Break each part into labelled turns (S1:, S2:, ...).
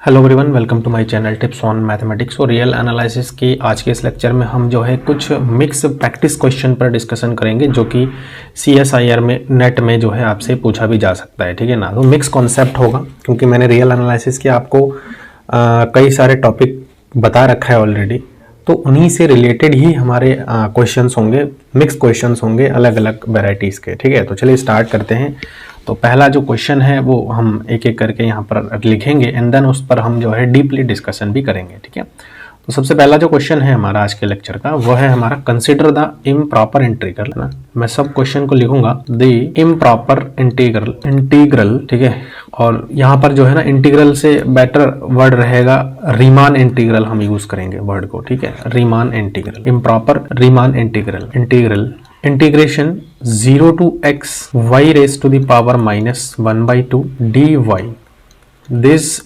S1: Hello everyone, welcome to my channel tips on mathematics और real analysis की आज के इस लेक्चर में हम जो है कुछ मिक्स प्रैक्टिस क्वेश्चन पर डिस्कशन करेंगे जो कि CSIR में नेट में जो है आपसे पूछा भी जा सकता है। ठीक है ना। तो मिक्स कॉन्सेप्ट होगा क्योंकि मैंने रियल एनालिसिस के आपको कई सारे टॉपिक बता रखा है ऑलरेडी, तो उन्हीं से रिलेटेड ही हमारे क्वेश्चंस होंगे, मिक्स क्वेश्चंस होंगे अलग अलग वेराइटीज़ के। ठीक है, तो चलिए स्टार्ट करते हैं। तो पहला जो क्वेश्चन है वो हम एक एक करके यहाँ पर लिखेंगे एंड देन उस पर हम जो है डीपली डिस्कशन भी करेंगे। ठीक है, तो सबसे पहला जो क्वेश्चन है हमारा आज के लेक्चर का वो है हमारा कंसिडर द इम्प्रॉपर इंटीग्रल ना। मैं सब क्वेश्चन को लिखूंगा द इम्प्रॉपर इंटीग्रल। ठीक है, और यहाँ पर जो है ना इंटीग्रल से बेटर वर्ड रहेगा रीमान इंटीग्रल, हम यूज करेंगे वर्ड को। ठीक है, Riemann integral, improper Riemann integral integration 0 to x y raised to the power minus 1/2 dy। This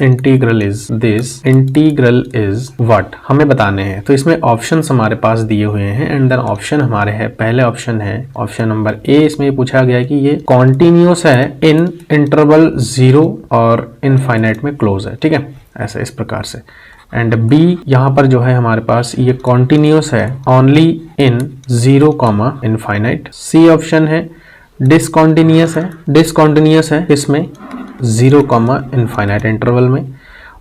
S1: integral is what हमें बताने हैं। तो इसमें ऑप्शंस हमारे पास दिए हुए हैं एंड देन ऑप्शन हमारे है, पहले ऑप्शन है ऑप्शन नंबर ए। इसमें पूछा गया है कि ये कॉन्टिन्यूस है इन इंटरवल 0 और इनफाइनाइट में क्लोज है। ठीक है, ऐसे इस प्रकार से। एंड बी यहाँ पर जो है हमारे पास ये कॉन्टिन्यूस है only in 0 comma infinite. C option है डिसकॉन्टिन्यूस है इसमें 0 कॉमा इनफाइनाइट इंटरवल में।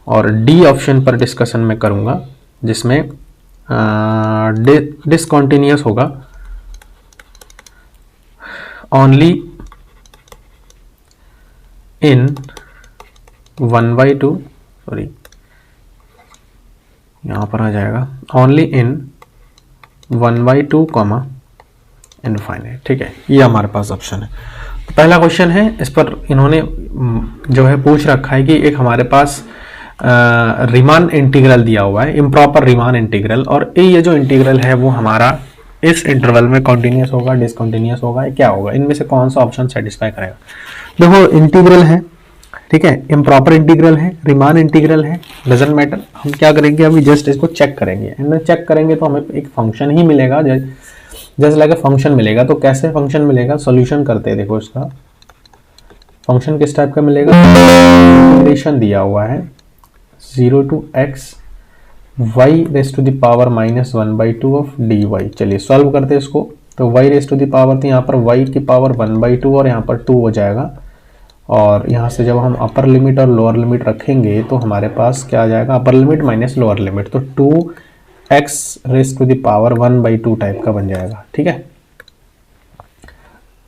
S1: और डी ऑप्शन पर डिस्कशन में करूंगा जिसमें डिसकॉन्टिन्यूस होगा ओनली इन 1/2, सॉरी यहाँ पर आ जाएगा ओनली इन 1/2 कॉमा इनफाइनाइट। ठीक है, ये हमारे पास ऑप्शन है। तो पहला क्वेश्चन है, इस पर इन्होंने जो है पूछ रखा है कि एक हमारे पास रीमान इंटीग्रल दिया हुआ है, इम्प्रॉपर रीमान इंटीग्रल, और ये जो इंटीग्रल है वो हमारा इस इंटरवल में कॉन्टिन्यूस होगा, डिसकॉन्टिन्यूस होगा, क्या होगा, इनमें से कौन सा ऑप्शन सेटिस्फाई करेगा। देखो इंटीग्रल है, ठीक है, इम्प्रॉपर इंटीग्रल है, रीमान इंटीग्रल है, डजंट मैटर। हम क्या करेंगे अभी जस्ट इसको चेक करेंगे एंड चेक करेंगे तो हमें एक फंक्शन ही मिलेगा, जस्ट लाइक फंक्शन मिलेगा। तो कैसे फंक्शन मिलेगा, सॉल्यूशन करते हैं। देखो इसका फंक्शन किस टाइप का मिलेगा, इंटीग्रेशन दिया हुआ है 0 to x y raise to the power minus 1/2 of dy। चलिए सॉल्व करते हैं इसको। तो y raise to the power, तो यहाँ पर y की पावर 1/2 और यहाँ पर 2 हो जाएगा। और यहाँ से जब हम अपर लिमिट और लोअर लिमिट रखेंगे तो हमारे पास क्या आ जाएगा, upper limit minus lower limit, तो 2x raise to the power 1/2 type का बन जाएगा। ठीक है,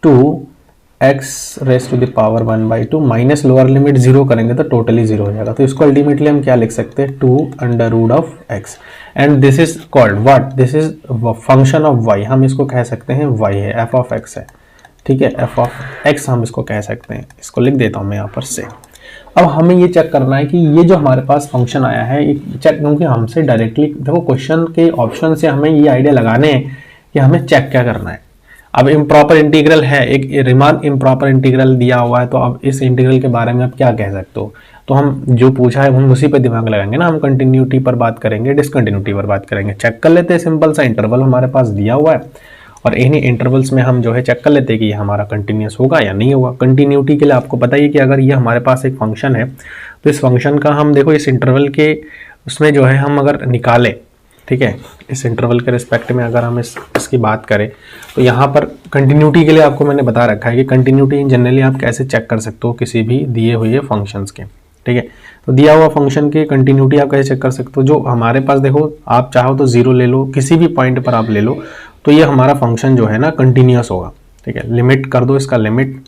S1: 2x raise to the power 1/2 minus lower limit 0 करेंगे तो टोटली 0 हो जाएगा। तो इसको अल्टीमेटली हम क्या लिख सकते हैं, 2√x and this is called what, this is function of y। हम इसको कह सकते हैं y है, f ऑफ x है। ठीक है, f ऑफ x हम इसको कह सकते हैं। इसको लिख देता हूं मैं यहाँ पर से। अब हमें ये चेक करना है कि ये जो हमारे पास फंक्शन आया है चेक, क्योंकि हमसे डायरेक्टली देखो क्वेश्चन के ऑप्शन से हमें ये आइडिया लगाने हैं कि हमें चेक क्या करना है। अब इम्प्रॉपर इंटीग्रल है, एक रीमान इम्प्रॉपर इंटीग्रल दिया हुआ है, तो अब इस इंटीग्रल के बारे में आप क्या कह सकते हो। तो हम जो पूछा है हम उसी पे दिमाग लगाएंगे ना। हम कंटिन्यूटी पर बात करेंगे, डिसकंटिन्यूटी पर बात करेंगे। चेक कर लेते हैं, सिंपल सा इंटरवल हमारे पास दिया हुआ है और इन्हीं इंटरवल्स में हम जो है चेक कर लेते हैं कि ये हमारा कंटिन्यूस होगा या नहीं होगा। कंटिन्यूटी के लिए आपको पता ही कि अगर ये हमारे पास एक फंक्शन है तो इस फंक्शन का हम देखो इस इंटरवल के उसमें जो है हम अगर निकालें, ठीक है, इस इंटरवल के रिस्पेक्ट में अगर हम इसकी बात करें तो यहाँ पर कंटिन्यूटी के लिए आपको मैंने बता रखा है कि कंटिन्यूटी इन जनरली आप कैसे चेक कर सकते हो किसी भी दिए हुए फंक्शंस के। ठीक है, तो दिया हुआ फंक्शन की कंटिन्यूटी आप कैसे चेक कर सकते हो, जो हमारे पास देखो आप चाहो तो 0 ले लो, किसी भी पॉइंट पर आप ले लो, तो ये हमारा फंक्शन जो है ना कंटिन्यूस होगा। ठीक है, लिमिट कर दो इसका, लिमिट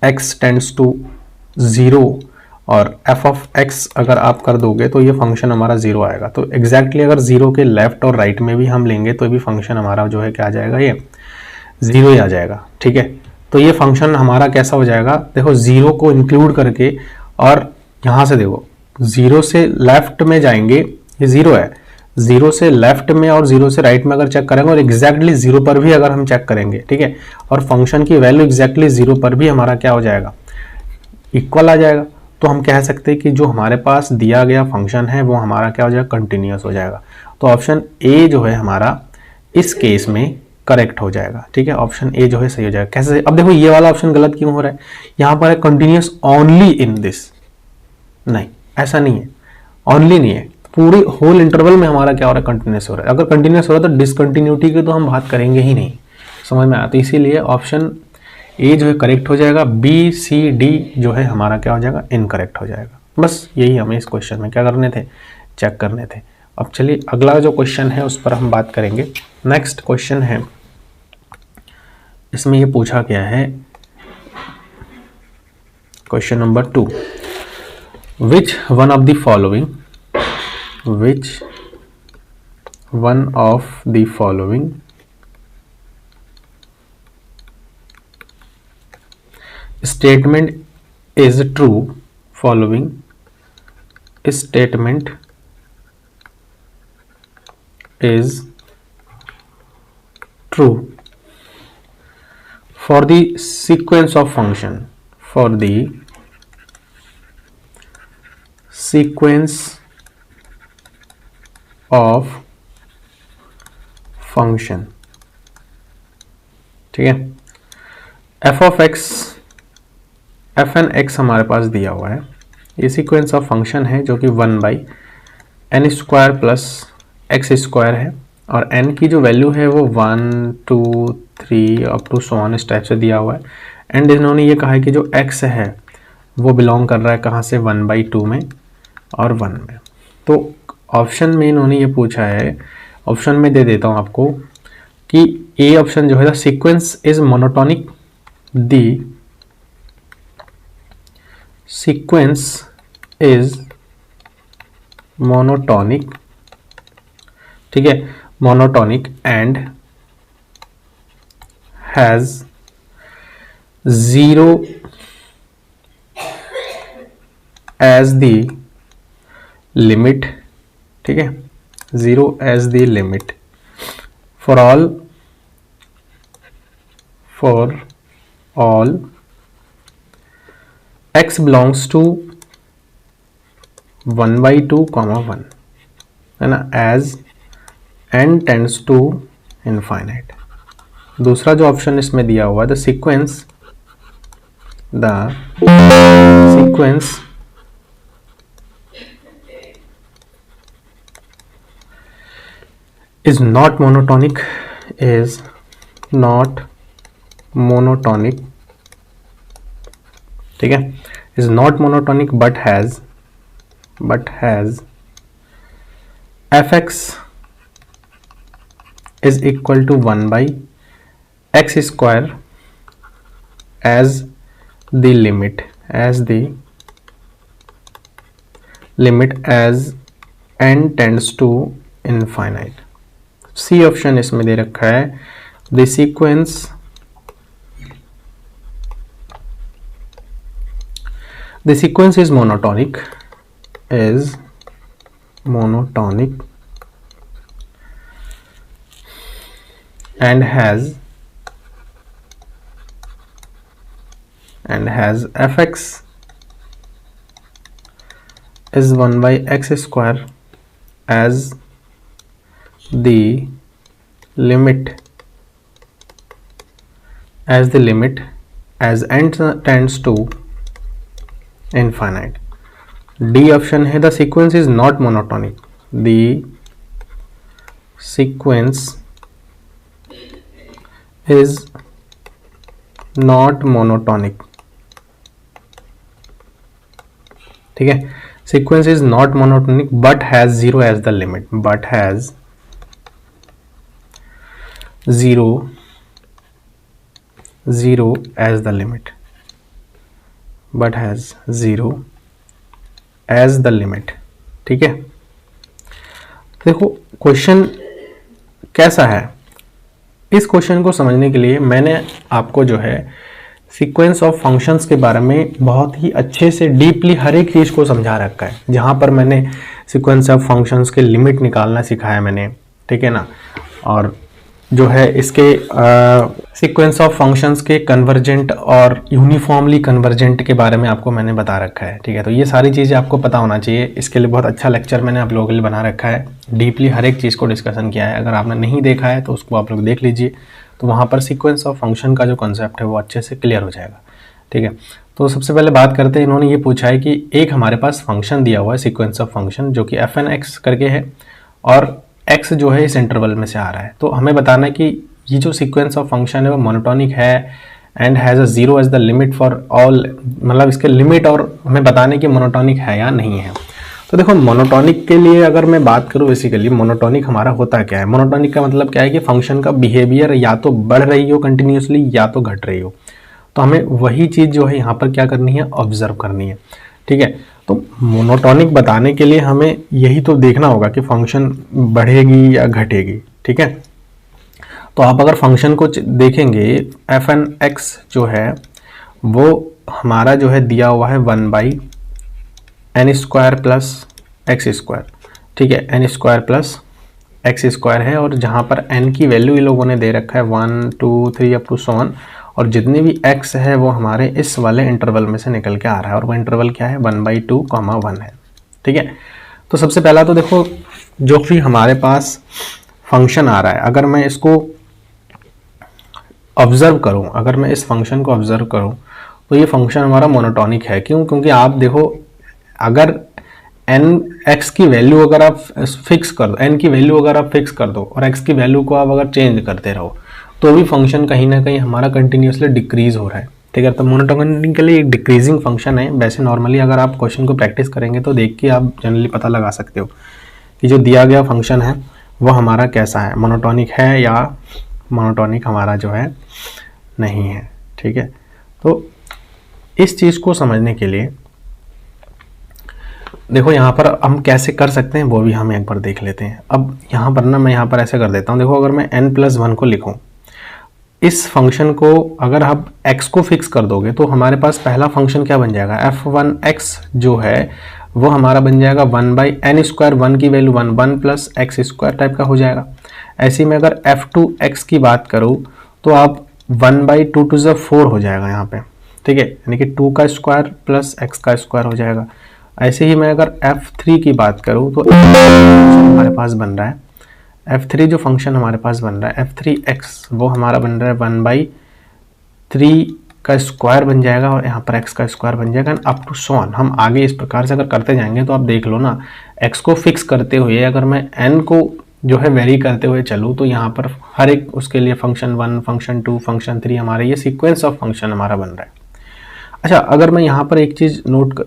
S1: x टेंड्स टू 0 और f ऑफ x अगर आप कर दोगे तो ये फंक्शन हमारा 0 आएगा। तो एग्जैक्टली अगर 0 के लेफ्ट और राइट में भी हम लेंगे तो भी फंक्शन हमारा जो है क्या आ जाएगा, ये 0 ही आ जाएगा। ठीक है, तो ये फंक्शन हमारा कैसा हो जाएगा, देखो 0 को इंक्लूड करके, और यहाँ से देखो 0 से लेफ्ट में जाएंगे, ये 0 है, 0 से लेफ्ट में और 0 से राइट में अगर चेक करेंगे और एग्जैक्टली 0 पर भी अगर हम चेक करेंगे, ठीक है, और फंक्शन की वैल्यू एग्जैक्टली 0 पर भी हमारा क्या हो जाएगा, इक्वल आ जाएगा। तो हम कह सकते हैं कि जो हमारे पास दिया गया फंक्शन है वो हमारा क्या हो जाएगा, कंटिन्यूस हो जाएगा। तो ऑप्शन ए जो है हमारा इस केस में करेक्ट हो जाएगा। ठीक है, ऑप्शन ए जो है सही हो जाएगा। कैसे, अब देखो ये वाला ऑप्शन गलत क्यों हो रहा है, यहाँ पर है कंटिन्यूस ओनली इन दिस, नहीं, ऐसा नहीं है, ओनली नहीं है, पूरी होल इंटरवल में हमारा क्या हो रहा है, कंटिन्यूस हो रहा है। अगर कंटिन्यूस हो रहा है तो डिसकंटिन्यूटी की तो हम बात करेंगे ही नहीं, समझ में आया। तो इसीलिए ऑप्शन ए जो है करेक्ट हो जाएगा, बी सी डी जो है हमारा क्या हो जाएगा, इनकरेक्ट हो जाएगा। बस यही हमें इस क्वेश्चन में क्या करने थे, चेक करने थे। अब चलिए अगला जो क्वेश्चन है उस पर हम बात करेंगे। नेक्स्ट क्वेश्चन है, इसमें ये पूछा गया है question number 2, which one of the following, which one of the following statement is true, following statement is true for the sequence of function, for the sequence of function, ठीक है। F of x, f n x हमारे पास दिया हुआ है, ये sequence of function है जो कि 1/n square plus x square है, और n की जो वैल्यू है वो 1 2 3 अप टू सो ऑन इस टाइप से दिया हुआ है। एंड इन्होंने ये कहा है कि जो x है वो बिलोंग कर रहा है कहाँ से, 1/2 में और 1 में। तो ऑप्शन में इन्होंने ये पूछा है, ऑप्शन में दे देता हूं आपको कि ए ऑप्शन जो है, sequence is monotonic, the sequence is monotonic, ठीक है, monotonic and has 0 as the limit, ठीक है, 0 as the limit for all x belongs to 1/2, 1 है ना, as n tends to infinite. दूसरा जो ऑप्शन इसमें दिया हुआ है, the sequence is not monotonic, is not monotonic, ठीक है, is not monotonic but has fx is equal to 1/x square as the limit, as n tends to infinite। C option इसमें दे रखा है, the sequence is monotonic, and has fx is 1/x square as the limit as n tends to infinite। D option है, the sequence is not monotonic, the sequence is not monotonic, ठीक है, sequence is not monotonic but has 0 as the limit, but has 0 as the limit, but has 0 as the limit, ठीक है। देखो question कैसा है, इस question को समझने के लिए मैंने आपको जो है सीक्वेंस ऑफ फंक्शंस के बारे में बहुत ही अच्छे से डीपली हर एक चीज़ को समझा रखा है, जहाँ पर मैंने सीक्वेंस ऑफ फंक्शंस के लिमिट निकालना सिखाया मैंने, ठीक है ना, और जो है इसके सीक्वेंस ऑफ फंक्शंस के कन्वर्जेंट और यूनिफॉर्मली कन्वर्जेंट के बारे में आपको मैंने बता रखा है, ठीक है। तो ये सारी चीज़ें आपको पता होना चाहिए, इसके लिए बहुत अच्छा लेक्चर मैंने आप लोगों के लिए बना रखा है, डीपली हर एक चीज़ को डिस्कशन किया है। अगर आपने नहीं देखा है तो उसको आप लोग देख लीजिए, तो वहाँ पर सीक्वेंस ऑफ फंक्शन का जो कॉन्सेप्ट है वो अच्छे से क्लियर हो जाएगा, ठीक है। तो सबसे पहले बात करते हैं, इन्होंने ये पूछा है कि एक हमारे पास फंक्शन दिया हुआ है सीक्वेंस ऑफ फंक्शन जो कि fn(x) करके है और x जो है इस इंटरवल में से आ रहा है। तो हमें बताना है कि ये जो सीक्वेंस ऑफ फंक्शन है वो मोनोटोनिक है and has a zero as the limit for all, मतलब इसके लिमिट और हमें बताना है कि मोनोटोनिक है या नहीं है। तो देखो मोनोटोनिक के लिए अगर मैं बात करूँ, बेसिकली मोनोटोनिक हमारा होता क्या है, मोनोटोनिक का मतलब क्या है कि फंक्शन का बिहेवियर या तो बढ़ रही हो कंटिन्यूसली या तो घट रही हो। तो हमें वही चीज़ जो है यहाँ पर क्या करनी है, ऑब्जर्व करनी है। ठीक है, तो मोनोटोनिक बताने के लिए हमें यही तो देखना होगा कि फंक्शन बढ़ेगी या घटेगी। ठीक है, तो आप अगर फंक्शन को देखेंगे fn(x) जो है वो हमारा जो है दिया हुआ है 1/n² प्लस x²। ठीक है, n² प्लस x² है और जहाँ पर n की वैल्यू ये लोगों ने दे रखा है 1 2 3 अप टू so on, और जितने भी x है वो हमारे इस वाले इंटरवल में से निकल के आ रहा है और वो इंटरवल क्या है 1/2, 1 है। ठीक है, तो सबसे पहला तो देखो जो भी हमारे पास फंक्शन आ रहा है, अगर मैं इसको ऑब्जर्व करूं, अगर मैं इस फंक्शन को ऑब्जर्व करूं तो ये फंक्शन हमारा मोनोटोनिक है। क्यों? क्योंकि आप देखो अगर x की वैल्यू अगर आप फिक्स कर दो, n की वैल्यू अगर आप फिक्स कर दो और x की वैल्यू को आप अगर चेंज करते रहो तो भी फंक्शन कहीं ना कहीं हमारा कंटिन्यूसली डिक्रीज हो रहा है। ठीक है, तो मोनोटोनिकली एक डिक्रीजिंग फंक्शन है। वैसे नॉर्मली अगर आप क्वेश्चन को प्रैक्टिस करेंगे तो देख के आप जनरली पता लगा सकते हो कि जो दिया गया फंक्शन है वो हमारा कैसा है, मोनोटोनिक है या मोनोटोनिक हमारा जो है नहीं है। ठीक है, तो इस चीज़ को समझने के लिए देखो यहाँ पर हम कैसे कर सकते हैं वो भी हम एक बार देख लेते हैं। अब यहाँ पर ना मैं यहाँ पर ऐसे कर देता हूँ, देखो अगर मैं n+1 को लिखूँ, इस फंक्शन को अगर आप x को फिक्स कर दोगे तो हमारे पास पहला फंक्शन क्या बन जाएगा, f1x जो है वो हमारा बन जाएगा 1/n², 1 की वैल्यू 1 प्लस x² टाइप का हो जाएगा। ऐसे में अगर f2x की बात करूँ तो आप 1/2 टू द 4 हो जाएगा यहाँ पे। ठीक है, यानी कि 2 का स्क्वायर प्लस x² हो जाएगा। ऐसे ही मैं अगर f3 की बात करूँ तो हमारे पास बन रहा है f3 जो फंक्शन हमारे पास बन रहा है f3x वो हमारा बन रहा है 1/3 का स्क्वायर बन जाएगा और यहाँ पर x का स्क्वायर बन जाएगा अप टू so on। हम आगे इस प्रकार से अगर करते जाएंगे तो आप देख लो ना, x को फिक्स करते हुए अगर मैं n को जो है वेरी करते हुए चलूँ तो यहाँ पर हर एक उसके लिए फंक्शन 1, फंक्शन 2, फंक्शन 3 हमारे ये सीक्वेंस ऑफ फंक्शन हमारा बन रहा है। अच्छा, अगर मैं यहाँ पर एक चीज़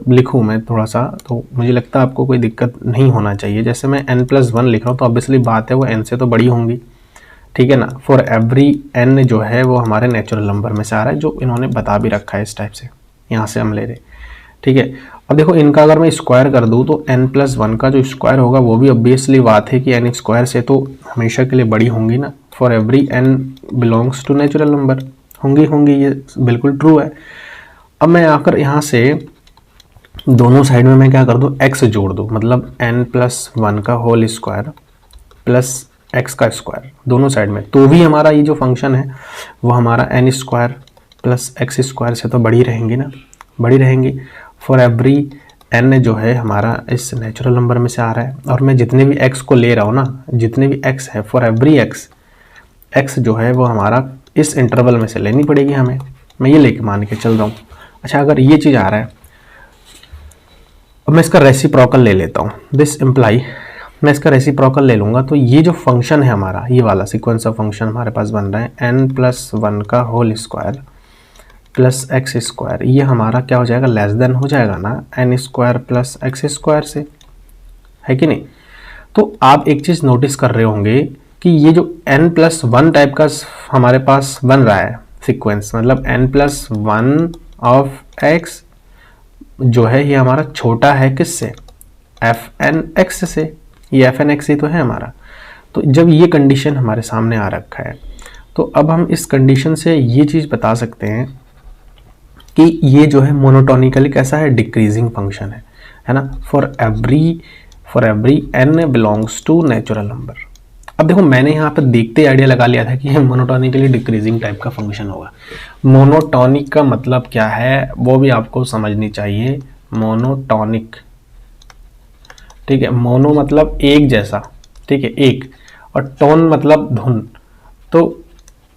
S1: लिखूँ मैं थोड़ा सा, तो मुझे लगता है आपको कोई दिक्कत नहीं होना चाहिए। जैसे मैं n+1 लिख रहा हूँ तो ऑब्वियसली बात है वो n से तो बड़ी होंगी। ठीक है ना, फॉर एवरी n जो है वो हमारे नेचुरल नंबर में से आ रहा है, जो इन्होंने बता भी रखा है इस टाइप से, यहाँ से हम ले रहे। ठीक है, अब देखो इनका अगर मैं स्क्वायर कर दूँ तो n+1 का जो स्क्वायर होगा वो भी ऑब्वियसली बात है कि n² से तो हमेशा के लिए बड़ी होंगी ना, for every n belongs to natural number होंगी, ये बिल्कुल ट्रू है। अब मैं आकर यहाँ से दोनों साइड में मैं क्या कर दूँ, x जोड़ दूँ, मतलब n+1 का होल स्क्वायर प्लस x का स्क्वायर दोनों साइड में, तो भी हमारा ये जो फंक्शन है वो हमारा n² प्लस x² से तो बड़ी रहेंगी ना, बड़ी रहेंगी। फॉर एवरी n जो है हमारा इस नेचुरल नंबर में से आ रहा है और मैं जितने भी x को ले रहा हूँ ना, जितने भी x है फॉर एवरी x जो है वो हमारा इस इंटरवल में से लेनी पड़ेगी हमें, मैं ये लेके मान के चल रहा हूँ। अच्छा, अगर ये चीज़ आ रहा है, अब मैं इसका रेसिप्रोकल ले लेता हूँ, दिस इम्प्लाई मैं इसका रेसिप्रोकल ले लूँगा तो ये जो फंक्शन है हमारा, ये वाला सीक्वेंस ऑफ फंक्शन हमारे पास बन रहा है n+1 का होल स्क्वायर प्लस x², ये हमारा क्या हो जाएगा, लेस देन हो जाएगा ना n² प्लस x² से, है कि नहीं। तो आप एक चीज़ नोटिस कर रहे होंगे कि ये जो n+1 टाइप का हमारे पास बन रहा है सीक्वेंस, मतलब n+1 ऑफ x जो है ये हमारा छोटा है किससे, fn(x) से, ये fn(x) ही तो है हमारा। तो जब ये कंडीशन हमारे सामने आ रखा है तो अब हम इस कंडीशन से ये चीज़ बता सकते हैं कि ये जो है मोनोटोनिकली कैसा है, डिक्रीजिंग फंक्शन है ना, for every n belongs to natural number. अब देखो मैंने यहाँ पर देखते आइडिया लगा लिया था कि ये मोनोटोनिकली डिक्रीजिंग टाइप का फंक्शन होगा। मोनोटोनिक का मतलब क्या है वो भी आपको समझनी चाहिए, मोनोटोनिक। ठीक है, मोनो मतलब एक जैसा, ठीक है एक, और टोन मतलब धुन। तो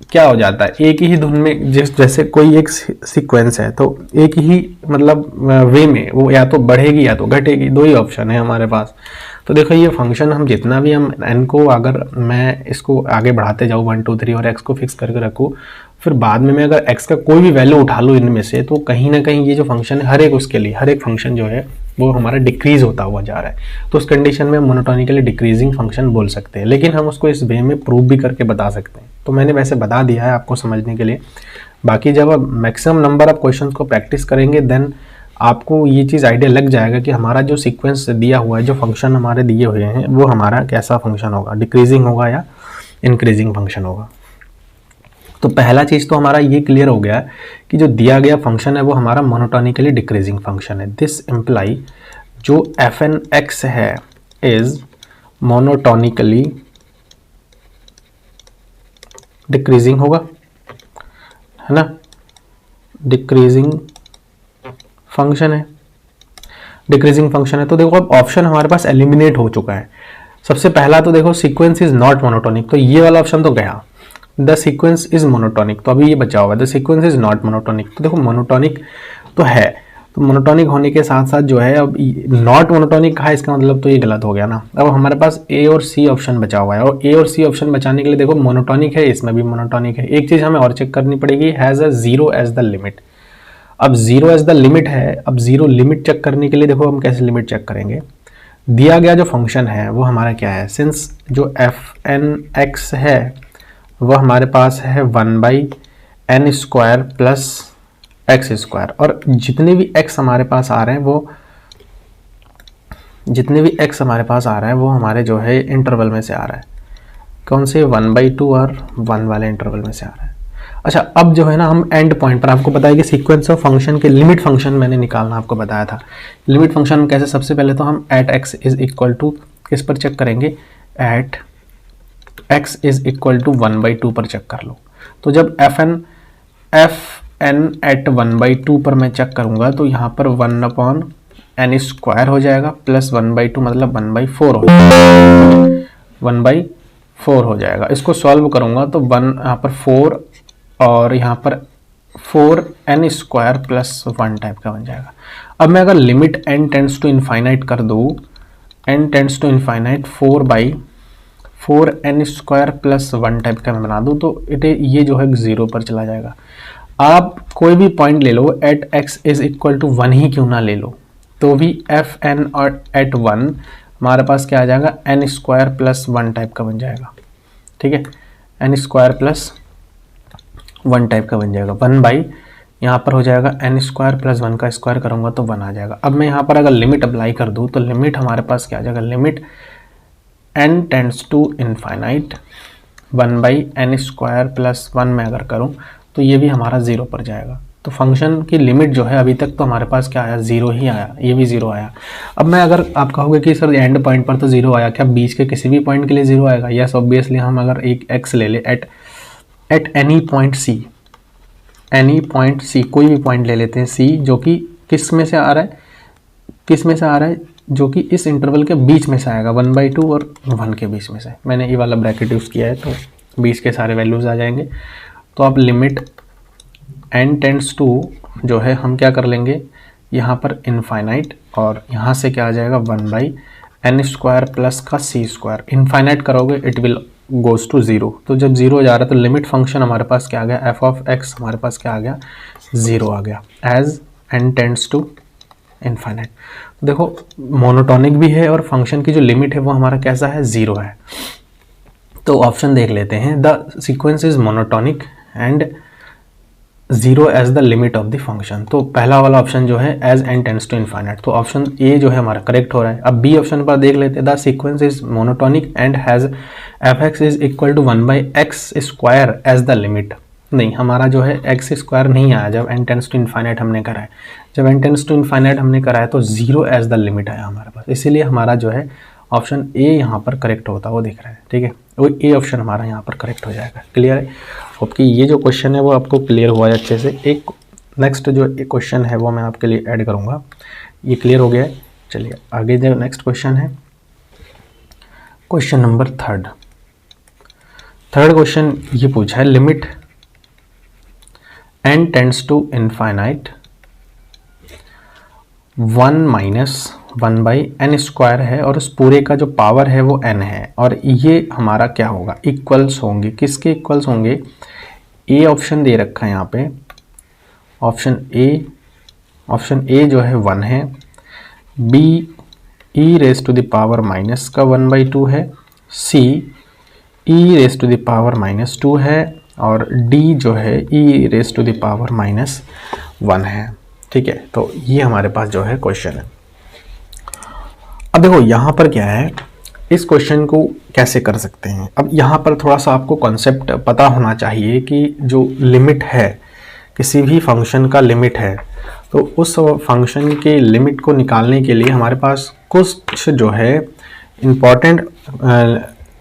S1: क्या हो जाता है, एक ही धुन में जैसे कोई एक सीक्वेंस है तो एक ही मतलब वे में वो या तो बढ़ेगी या तो घटेगी, दो ही ऑप्शन है हमारे पास। तो देखो ये फंक्शन हम जितना भी हम n को, अगर मैं इसको आगे बढ़ाते जाऊँ 1 2 3 और x को फिक्स करके रखूँ, फिर बाद में मैं अगर x का कोई भी वैल्यू उठा लूँ इनमें से, तो कहीं ना कहीं ये जो फंक्शन है हर एक उसके लिए हर एक फंक्शन जो है वो हमारा डिक्रीज होता हुआ जा रहा है। तो उस कंडीशन में मोनोटोनिकली डिक्रीजिंग फंक्शन बोल सकते हैं, लेकिन हम उसको इस वे में प्रूव भी करके बता सकते हैं। तो मैंने वैसे बता दिया है आपको समझने के लिए। बाकी जब आप मैक्सिमम नंबर ऑफ क्वेश्चंस को प्रैक्टिस करेंगे देन आपको ये चीज़ आइडिया लग जाएगा कि हमारा जो सीक्वेंस दिया हुआ है, जो फंक्शन हमारे दिए हुए हैं, वो हमारा कैसा फंक्शन होगा, डिक्रीजिंग होगा या इंक्रीजिंग फंक्शन होगा। तो पहला चीज़ तो हमारा ये क्लियर हो गया कि जो दिया गया फंक्शन है वो हमारा मोनोटोनिकली डिक्रीजिंग फंक्शन है। दिस इम्प्लाई जो एफ एन एक्स है इज मोनोटोनिकली डिक्रीजिंग होगा, है ना, डिक्रीजिंग फंक्शन है, डिक्रीजिंग फंक्शन है। तो देखो अब ऑप्शन हमारे पास एलिमिनेट हो चुका है। सबसे पहला तो देखो सीक्वेंस इज नॉट मोनोटोनिक, तो ये वाला ऑप्शन तो गया। द सीक्वेंस इज मोनोटोनिक, तो अभी ये बचा हुआ है the sequence is not monotonic. तो देखो मोनोटोनिक तो है, तो मोनोटोनिक होने के साथ साथ जो है अब नॉट मोनोटोनिक कहा, इसका मतलब तो ये गलत हो गया ना। अब हमारे पास ए और सी ऑप्शन बचा हुआ है, और ए और सी ऑप्शन बचाने के लिए देखो मोनोटोनिक है, इसमें भी मोनोटोनिक है। एक चीज हमें और चेक करनी पड़ेगी, has a zero as the limit. अब जीरो एज द लिमिट है, अब जीरो लिमिट चेक करने के लिए देखो हम कैसे लिमिट चेक करेंगे। दिया गया जो फंक्शन है वो हमारा क्या है, सिंस जो एफ एन एक्स है वह हमारे पास है 1/n square plus x square, और जितने भी x हमारे पास आ रहे हैं वो हमारे जो है इंटरवल में से आ रहा है। कौन से, 1/2 और 1 वाले इंटरवल में से आ रहा है। अच्छा, अब जो है ना हम एंड पॉइंट पर, आपको बताया कि सीक्वेंस ऑफ फंक्शन के लिमिट फंक्शन मैंने निकालना आपको बताया था। लिमिट फंक्शन कैसे, सबसे पहले तो हम at x is equal to किस पर चेक करेंगे, at x is equal to 1/2 पर चेक कर लो। तो जब एफ एन एट 1/2 पर मैं चेक करूंगा तो यहाँ पर 1/n स्क्वायर हो जाएगा प्लस 1/2 मतलब 1/4 हो जाएगा, 1/4 हो जाएगा। इसको सॉल्व करूंगा तो 1 यहाँ पर 4 और यहाँ पर 4n स्क्वायर प्लस 1 टाइप का बन जाएगा। अब मैं अगर limit n tends to infinite कर दूँ, n tends to infinite 4/4n square plus 1 type का मैं बना दूँ तो ये जो है 0 पर चला जाएगा। आप कोई भी पॉइंट ले लो, at x is equal to 1 ही क्यों ना ले लो, तो भी एफ एन और एट 1 हमारे पास क्या आ जाएगा, n स्क्वायर प्लस 1 टाइप का बन जाएगा। ठीक है, n स्क्वायर प्लस 1 टाइप का बन जाएगा। 1 यहाँ पर हो जाएगा n स्क्वायर प्लस 1 का स्क्वायर करूंगा तो 1 आ जाएगा। अब मैं यहाँ पर अगर लिमिट अप्लाई कर दूँ तो लिमिट हमारे पास क्या आ जाएगा, limit n tends to infinite 1/n square plus 1 में अगर करूँ तो ये भी हमारा 0 पर जाएगा। तो फंक्शन की लिमिट जो है अभी तक तो हमारे पास क्या आया, 0 ही आया, ये भी 0 आया। अब मैं अगर आप कहोगे कि सर एंड पॉइंट पर तो 0 आया, क्या बीच के किसी भी पॉइंट के लिए 0 आएगा? यस, ऑब्वियसली हम अगर एक x ले ले एट एनी पॉइंट c, कोई भी पॉइंट ले लेते हैं c जो कि किस में से आ रहा है, जो कि इस इंटरवल के बीच में से आएगा, 1/2 और 1 के बीच में से। मैंने ये वाला ब्रैकेट यूज़ किया है तो बीच के सारे वैल्यूज़ आ जाएंगे। तो आप लिमिट n टेंड्स टू जो है हम क्या कर लेंगे, यहाँ पर इनफाइनाइट और यहाँ से क्या आ जाएगा 1/n स्क्वायर प्लस का c स्क्वायर। इनफाइनाइट करोगे इट विल गोज टू 0, तो जब 0 जा रहा है तो लिमिट फंक्शन हमारे पास क्या आ गया, f ऑफ x हमारे पास क्या आ गया, 0 आ गया as n tends to infinite. तो देखो मोनोटोनिक भी है और फंक्शन की जो लिमिट है वो हमारा कैसा है, 0 है। तो ऑप्शन देख लेते हैं, the sequence is monotonic and 0 as the limit of the function. तो पहला वाला ऑप्शन जो है as n tends to infinite, तो ऑप्शन ए जो है हमारा करेक्ट हो रहा है। अब बी ऑप्शन पर देख लेते हैं, the sequence is monotonic and has f x is equal to 1/x square as the limit. नहीं, हमारा जो है एक्स स्क्वायर नहीं आया जब n टेंड्स टू इनफाइनाइट हमने करा है। जब n टेंड्स टू इनफाइनाइट हमने करा है तो 0 एज द लिमिट आया हमारे पास, इसीलिए हमारा जो है ऑप्शन ए यहाँ पर करेक्ट होता वो दिख रहा है। ठीक है, वो ए ऑप्शन हमारा यहाँ पर करेक्ट हो जाएगा। क्लियर है आपकी, ये जो क्वेश्चन है वो आपको क्लियर हुआ है अच्छे से। एक नेक्स्ट जो क्वेश्चन है वो मैं आपके लिए ऐड करूँगा, ये क्लियर हो गया है। चलिए आगे जो नेक्स्ट क्वेश्चन है, क्वेश्चन नंबर थर्ड क्वेश्चन ये पूछा है, limit n tends to infinite 1 minus 1/n² है और उस पूरे का जो पावर है वो n है, और ये हमारा क्या होगा, इक्वल्स होंगे। किसके इक्वल्स होंगे? ए ऑप्शन दे रखा है यहाँ पे, ऑप्शन ए जो है 1 है, B e raise to the power minus का 1/2 है, C e raise to the power -2 है, और डी जो है e raise to the power -1 है। ठीक है, तो ये हमारे पास जो है क्वेश्चन है। अब देखो यहाँ पर क्या है, इस क्वेश्चन को कैसे कर सकते हैं। अब यहाँ पर थोड़ा सा आपको कॉन्सेप्ट पता होना चाहिए कि जो लिमिट है, किसी भी फंक्शन का लिमिट है, तो उस फंक्शन के लिमिट को निकालने के लिए हमारे पास कुछ जो है इम्पॉर्टेंट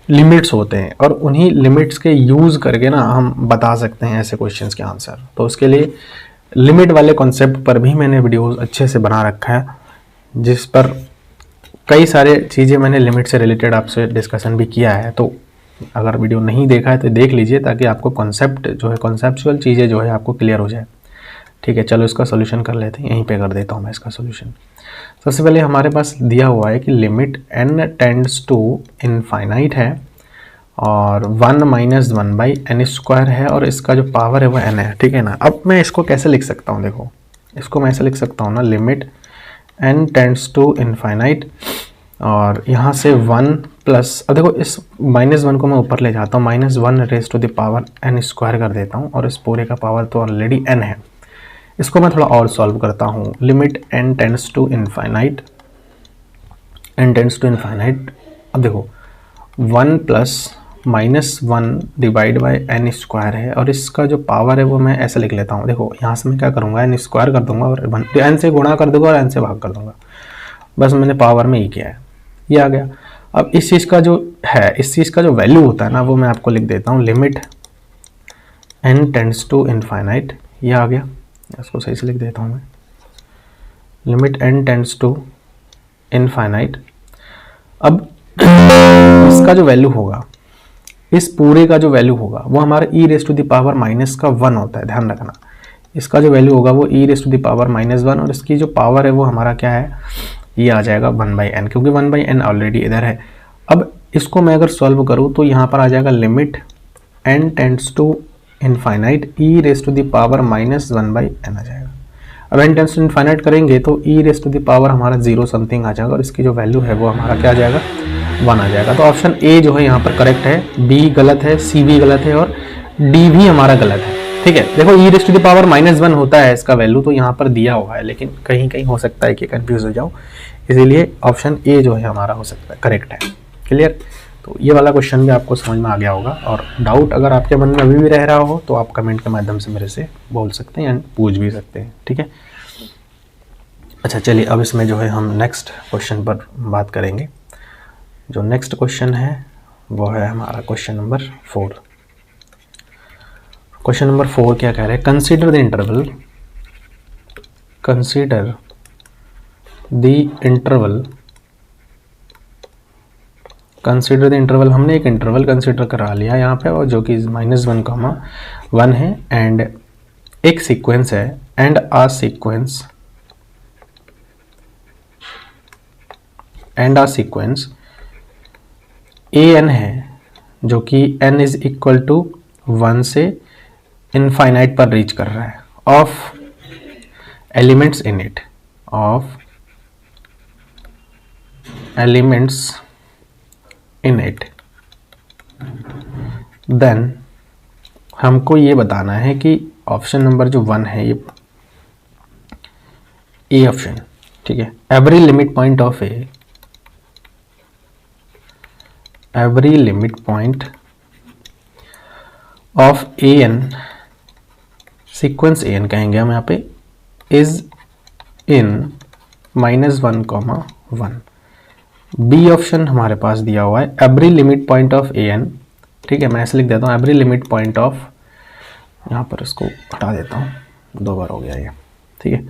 S1: लिमिट्स होते हैं, और उन्हीं लिमिट्स के यूज़ करके ना हम बता सकते हैं ऐसे क्वेश्चंस के आंसर। तो उसके लिए लिमिट वाले कॉन्सेप्ट पर भी मैंने वीडियोस अच्छे से बना रखा है, जिस पर कई सारे चीज़ें मैंने लिमिट से रिलेटेड आपसे डिस्कशन भी किया है। तो अगर वीडियो नहीं देखा है तो देख लीजिए, ताकि आपको कॉन्सेप्ट जो है, कॉन्सेप्चुअल चीज़ें जो है आपको क्लियर हो जाए। ठीक है, चलो इसका सोल्यूशन कर लेते हैं। यहीं पे कर देता हूँ मैं इसका सोल्यूशन। सबसे पहले हमारे पास दिया हुआ है कि limit n tends to infinite है और 1 माइनस 1/n² है, और इसका जो पावर है वो n है। ठीक है ना। अब मैं इसको कैसे लिख सकता हूँ, देखो इसको मैं ऐसे लिख सकता हूँ ना, limit n tends to infinite, और यहाँ से 1 प्लस, अब देखो इस -1 को मैं ऊपर ले जाता हूँ, -1 race to the power n² कर देता हूँ, और इस पूरे का पावर तो ऑलरेडी n है। इसको मैं थोड़ा और सॉल्व करता हूँ। Limit n tends to infinite, अब देखो 1 प्लस -1 डिवाइड बाई n² है, और इसका जो पावर है वो मैं ऐसे लिख लेता हूँ। देखो यहाँ से मैं क्या करूँगा, n² कर दूंगा और n से गुणा कर दूंगा और n से भाग कर दूंगा। बस मैंने पावर में ही किया है, ये आ गया। अब इस चीज़ का जो है, इस चीज़ का जो वैल्यू होता है ना, वो मैं आपको लिख देता हूँ, limit n tends to infinite, ये आ गया। इसको सही से लिख देता हूँ मैं, limit n tends to infinite. अब इसका जो वैल्यू होगा, इस पूरे का जो वैल्यू होगा वो हमारा e raise to the power -1 होता है, ध्यान रखना। इसका जो वैल्यू होगा वो e raise to the power -1, और इसकी जो पावर है वो हमारा क्या है, ये आ जाएगा 1/n, क्योंकि 1/n ऑलरेडी इधर है। अब इसको मैं अगर सॉल्व करूँ तो यहाँ पर आ जाएगा limit n tends to infinite e raise to the power -1/n आ जाएगा। अब n टेंड्स टू इनफाइनाइट करेंगे तो e raise to the power हमारा 0 समथिंग आ जाएगा, और इसकी जो वैल्यू है वो हमारा क्या आ जाएगा, 1 आ जाएगा। तो ऑप्शन ए जो है यहाँ पर करेक्ट है, बी गलत है, सी भी गलत है, और डी भी हमारा गलत है। ठीक है, देखो e raise to the power -1 होता है इसका वैल्यू, तो यहाँ पर दिया हुआ है, लेकिन कहीं कहीं हो सकता है कि कंफ्यूज हो जाओ, इसीलिए ऑप्शन ए जो है हमारा हो सकता है करेक्ट है। क्लियर। तो ये वाला क्वेश्चन भी आपको समझ में आ गया होगा, और डाउट अगर आपके मन में अभी भी रह रहा हो तो आप कमेंट के माध्यम से मेरे से बोल सकते हैं एंड पूछ भी सकते हैं। ठीक है, अच्छा चलिए अब इसमें जो है हम नेक्स्ट क्वेश्चन पर बात करेंगे। जो नेक्स्ट क्वेश्चन है वो है हमारा क्वेश्चन नंबर 4। क्वेश्चन नंबर 4 क्या कह रहे हैं, consider the interval, consider the interval, consider the interval. हमने एक इंटरवल कंसीडर करा लिया यहाँ पे, और जो कि -1, 1 है, एंड एक सीक्वेंस है, and a sequence, and a sequence an है, जो कि n इज इक्वल टू 1 से इनफाइनाइट पर रीच कर रहा है, of elements in it, of elements in it. Then हमको ये बताना है कि ऑप्शन नंबर जो 1 है, ये ए ऑप्शन, ठीक है, every limit point of A, every limit point of an, sequence an कहेंगे हम यहाँ पे, is in -1, 1। बी ऑप्शन हमारे पास दिया हुआ है, every limit point of an, ठीक है, मैं ऐसे लिख देता हूँ, every limit point of, यहाँ पर इसको हटा देता हूँ, 2 बार हो गया ये, ठीक है,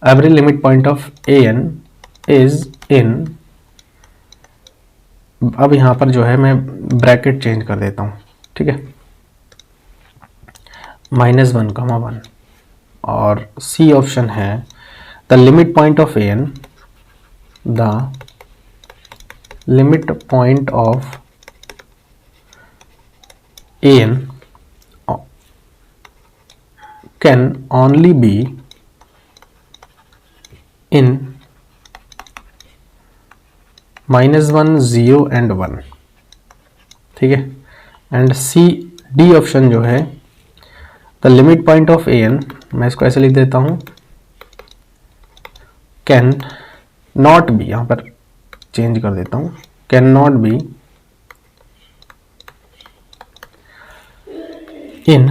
S1: every limit point of an is in, अब यहाँ पर जो है मैं ब्रैकेट चेंज कर देता हूँ, ठीक है, -1, 1 और सी ऑप्शन है the limit point of a n, the limit point of a n can only be in -1, 0 and 1, ठीक है। एंड सी डी ऑप्शन जो है the limit point of a n, मैं इसको ऐसे लिख देता हूं, कैन नॉट बी, यहां पर चेंज कर देता हूं, can not be in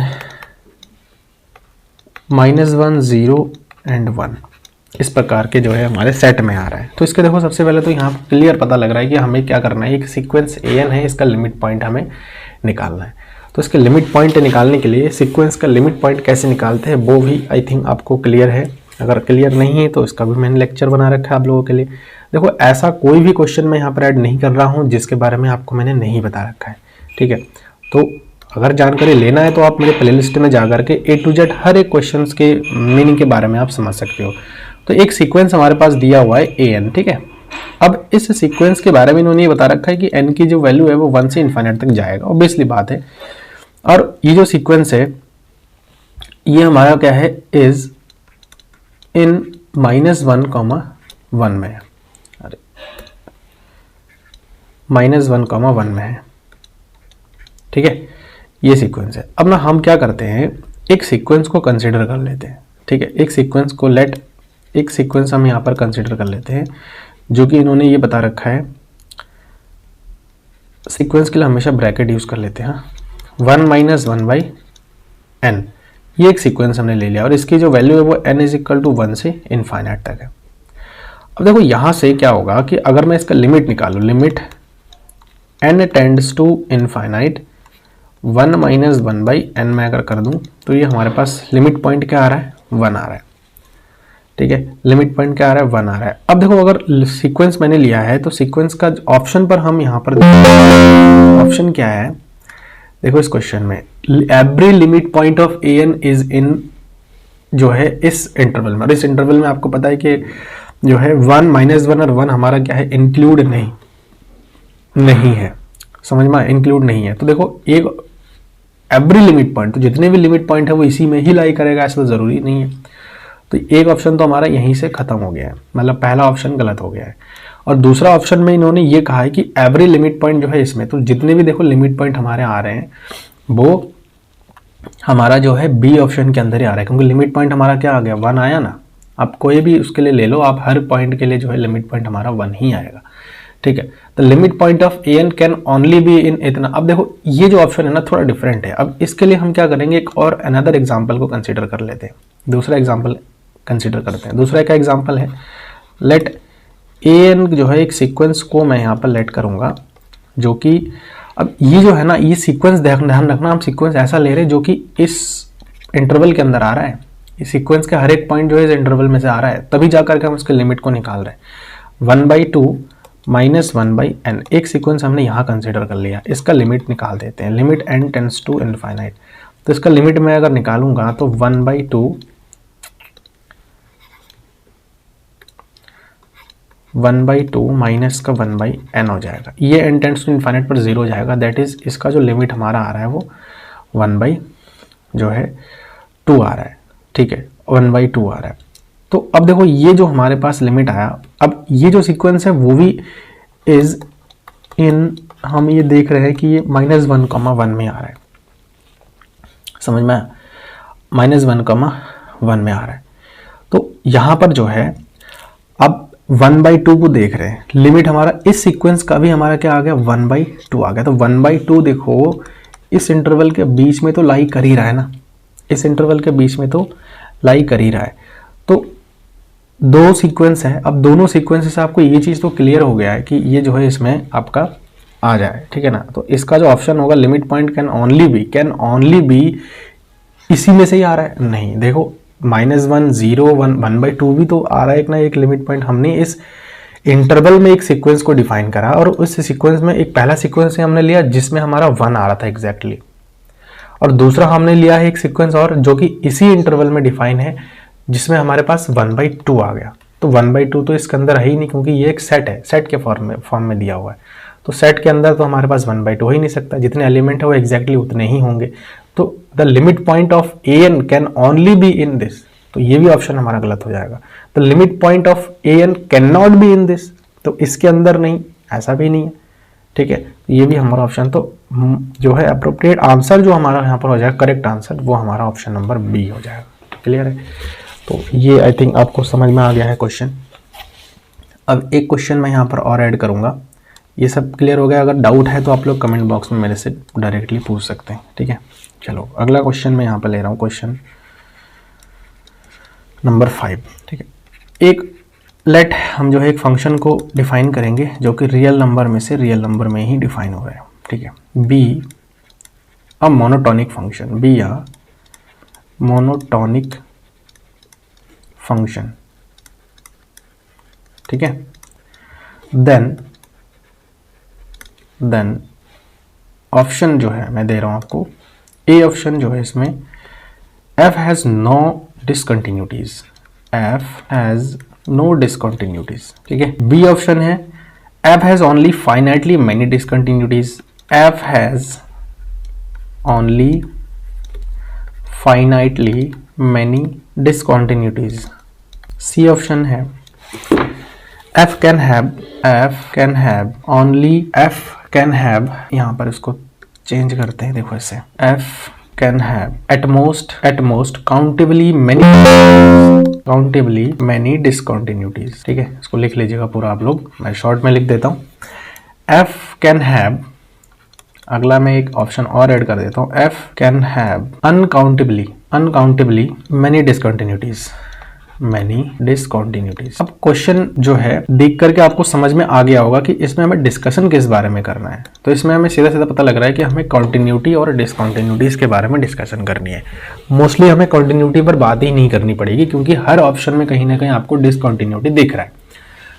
S1: -1, 0 and 1, इस प्रकार के जो है हमारे सेट में आ रहा है। तो इसके देखो सबसे पहले तो यहाँ क्लियर पता लग रहा है कि हमें क्या करना है, एक सीक्वेंस ए एन है, इसका लिमिट पॉइंट हमें निकालना है। तो इसके लिमिट पॉइंट निकालने के लिए सीक्वेंस का लिमिट पॉइंट कैसे निकालते हैं वो भी आई थिंक आपको क्लियर है। अगर क्लियर नहीं है तो इसका भी मैंने लेक्चर बना रखा है आप लोगों के लिए। देखो ऐसा कोई भी क्वेश्चन मैं यहाँ पर ऐड नहीं कर रहा हूँ जिसके बारे में आपको मैंने नहीं बता रखा है, ठीक है। तो अगर जानकारी लेना है तो आप मेरे प्लेलिस्ट में जाकर के A to Z हर एक क्वेश्चंस के मीनिंग के बारे में आप समझ सकते हो। तो एक सीक्वेंस हमारे पास दिया हुआ है ए एन, ठीक है। अब इस सीक्वेंस के बारे में इन्होंने ये बता रखा है कि एन की जो वैल्यू है वो 1 से इन्फाइनाइट तक जाएगा, ऑब्वियसली बात है। और ये जो सीक्वेंस है ये हमारा क्या है, इज इन -1, 1 में है, अरे -1, 1 में है, ठीक है। ये सीक्वेंस है। अब ना हम क्या करते हैं, एक सीक्वेंस को कंसीडर कर लेते हैं, ठीक है। एक सीक्वेंस हम यहाँ पर कंसीडर कर लेते हैं जो कि इन्होंने ये बता रखा है। सीक्वेंस के लिए हमेशा ब्रैकेट यूज कर लेते हैं, 1 - 1/n, ये एक सीक्वेंस हमने ले लिया और इसकी जो वैल्यू है वो n = 1 से इनफाइनाइट तक है। अब देखो यहाँ से क्या होगा कि अगर मैं इसका लिमिट निकालूं, limit n tends to infinite 1 - 1/n में अगर कर दूं तो ये हमारे पास लिमिट पॉइंट क्या आ रहा है, 1 आ रहा है, ठीक है। लिमिट पॉइंट क्या आ रहा है, 1 आ रहा है। अब देखो अगर सीक्वेंस मैंने लिया है तो सीक्वेंस का ऑप्शन पर हम यहाँ पर ऑप्शन क्या है, देखो इस क्वेश्चन में every limit point of a n is in, जो है इस इंटरवल में, और इस इंटरवल में आपको पता है कि जो है 1, -1 और 1 हमारा क्या है, इंक्लूड नहीं है, समझ में, इंक्लूड नहीं है। तो देखो एक एवरी लिमिट पॉइंट, तो जितने भी लिमिट पॉइंट है वो इसी में ही लाई करेगा, ऐसा तो जरूरी नहीं है। तो एक ऑप्शन तो हमारा यहीं से खत्म हो गया है, मतलब पहला ऑप्शन गलत हो गया है। और दूसरा ऑप्शन में इन्होंने ये कहा है कि एवरी लिमिट पॉइंट जो है इसमें, तो जितने भी देखो लिमिट पॉइंट हमारे आ रहे हैं वो हमारा जो है बी ऑप्शन के अंदर ही आ रहा है, क्योंकि लिमिट पॉइंट हमारा क्या आ गया, 1 आया ना। आप कोई भी उसके लिए ले लो, आप हर पॉइंट के लिए जो है लिमिट पॉइंट हमारा 1 ही आएगा, ठीक है। तो limit point of a n can only be in इतना। अब देखो ये जो ऑप्शन है ना थोड़ा डिफरेंट है। अब इसके लिए हम क्या करेंगे, एक और अनदर एग्जांपल को कंसीडर कर लेते हैं, दूसरा एग्जांपल कंसीडर करते हैं। दूसरा क्या एग्जांपल है, लेट ए एन जो है एक सीक्वेंस को मैं यहाँ पर लेट करूँगा जो कि, अब ये जो है ना ये सीक्वेंस ध्यान रखना, हम सीक्वेंस ऐसा ले रहे हैं जो कि इस इंटरवल के अंदर आ रहा है, इस सीक्वेंस का हर एक पॉइंट जो है इस इंटरवल में से आ रहा है, तभी जाकर के हम उसके लिमिट को निकाल रहे हैं। 1/2 - 1/n, एक सीक्वेंस हमने यहाँ कंसीडर कर लिया, इसका लिमिट निकाल देते हैं, limit n tends to infinite. तो इसका लिमिट मैं अगर निकालूंगा तो 1/2 माइनस का 1/n हो जाएगा, ये n टेंड्स टू इनफाइनाइट पर 0 हो जाएगा, दैट इज इसका जो लिमिट हमारा आ रहा है वो 1/2 आ रहा है, ठीक है, 1/2 आ रहा है। तो अब देखो ये जो हमारे पास लिमिट आया, अब ये जो सीक्वेंस है वो भी इज इन, हम ये देख रहे हैं कि ये -1, 1 में आ रहा है, समझ में, -1, 1 में आ रहा है। तो यहाँ पर जो है अब 1/2 को देख रहे हैं, लिमिट हमारा इस सीक्वेंस का भी हमारा क्या आ गया, 1/2 आ गया। तो 1/2 देखो इस इंटरवल के बीच में तो लाई कर ही रहा है ना, इस इंटरवल के बीच में तो लाई कर ही रहा है। तो दो सीक्वेंस है, अब दोनों सीक्वेंस से आपको ये चीज़ तो क्लियर हो गया है कि ये जो है इसमें आपका आ जाए, ठीक है ना। तो इसका जो ऑप्शन होगा limit point can only be इसी में से ही आ रहा है, नहीं देखो -1, 0, 1, 1/2 भी तो आ रहा है एक ना एक लिमिट पॉइंट। हमने इस इंटरवल में एक सीक्वेंस को डिफाइन करा और उस सीक्वेंस में एक पहला सीक्वेंस हमने लिया जिसमें हमारा 1 आ रहा था एग्जैक्टली, और दूसरा हमने लिया है एक सीक्वेंस और जो कि इसी इंटरवल में डिफाइन है, जिसमें हमारे पास 1/2 आ गया। तो 1/2 तो इसके अंदर है ही नहीं, क्योंकि ये एक सेट है, सेट के फॉर्म में दिया हुआ है। तो सेट के अंदर तो हमारे पास 1/2 हो ही नहीं सकता, जितने एलिमेंट है वो एग्जैक्टली उतने ही होंगे। तो the limit point of an can only be in this, तो ये भी ऑप्शन हमारा गलत हो जाएगा। The limit point of an can not be in this, तो इसके अंदर नहीं, ऐसा भी नहीं है, ठीक है। ये भी हमारा ऑप्शन, तो जो है अप्रोप्रिएट आंसर जो हमारा यहाँ पर हो जाएगा, करेक्ट आंसर, वो हमारा ऑप्शन नंबर बी हो जाएगा। क्लियर है? तो ये आई थिंक आपको समझ में आ गया है क्वेश्चन। अब एक क्वेश्चन मैं यहाँ पर और ऐड करूँगा। ये सब क्लियर हो गया? अगर डाउट है तो आप लोग कमेंट बॉक्स में मेरे से डायरेक्टली पूछ सकते हैं, ठीक है। चलो अगला क्वेश्चन मैं यहाँ पर ले रहा हूँ, क्वेश्चन नंबर 5, ठीक है। एक लेट हम जो है एक फंक्शन को डिफाइन करेंगे जो कि रियल नंबर में से रियल नंबर में ही डिफाइन हो रहा है, ठीक है। Be a monotonic function, be a monotonic function, ठीक है। देन ऑप्शन जो है मैं दे रहा हूं आपको, ए ऑप्शन जो है इसमें f has no discontinuities, f has no discontinuities, ठीक है। बी ऑप्शन है f has only finitely many discontinuities, f has only finitely many discontinuities. C option है f कैन हैव, यहां पर इसको चेंज करते हैं, देखो इसे, f can have at most countably many discontinuities, ठीक है। इसको लिख लीजिएगा पूरा आप लोग, मैं शॉर्ट में लिख देता हूं। f कैन हैव, अगला मैं एक ऑप्शन और ऐड कर देता हूं, f can have अनकाउंटेबली many discontinuities. अब क्वेश्चन जो है देख करके आपको समझ में आ गया होगा कि इसमें हमें डिस्कशन किस बारे में करना है। तो इसमें हमें सीधा सीधा पता लग रहा है कि हमें कॉन्टिन्यूटी और डिसकंटिन्यूटीज के बारे में डिस्कशन करनी है। मोस्टली हमें कॉन्टिन्यूटी पर बात ही नहीं करनी पड़ेगी, क्योंकि हर ऑप्शन में कहीं ना कहीं आपको डिसकंटिन्यूटी दिख रहा है।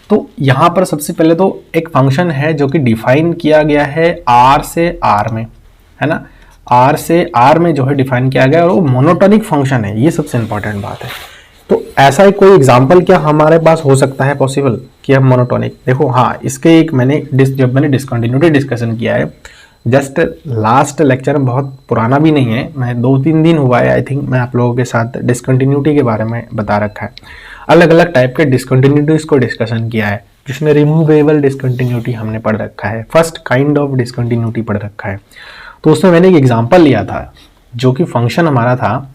S1: तो यहाँ पर सबसे पहले तो एक फंक्शन है जो कि डिफाइन किया गया है R से R में, है ना। R से R में जो है डिफाइन किया गया है और वो मोनोटोनिक फंक्शन है, ये सबसे इंपॉर्टेंट बात है। तो ऐसा एक कोई एग्जाम्पल क्या हमारे पास हो सकता है पॉसिबल कि हम मोनोटोनिक, देखो हाँ, इसके एक जब मैंने डिसकंटिन्यूटी डिस्कशन किया है जस्ट लास्ट लेक्चर में, बहुत पुराना भी नहीं है, मैं 2-3 दिन हुआ है आई थिंक, मैं आप लोगों के साथ डिसकंटिन्यूटी के बारे में बता रखा है। अलग अलग टाइप के डिसकंटिन्यूटीज को डिस्कशन किया है, जिसमें रिमूवेबल डिसकंटिन्यूटी हमने पढ़ रखा है, फर्स्ट काइंड ऑफ डिसकंटिन्यूटी पढ़ रखा है। तो उसमें मैंने एक एग्जाम्पल लिया था, जो कि फंक्शन हमारा था,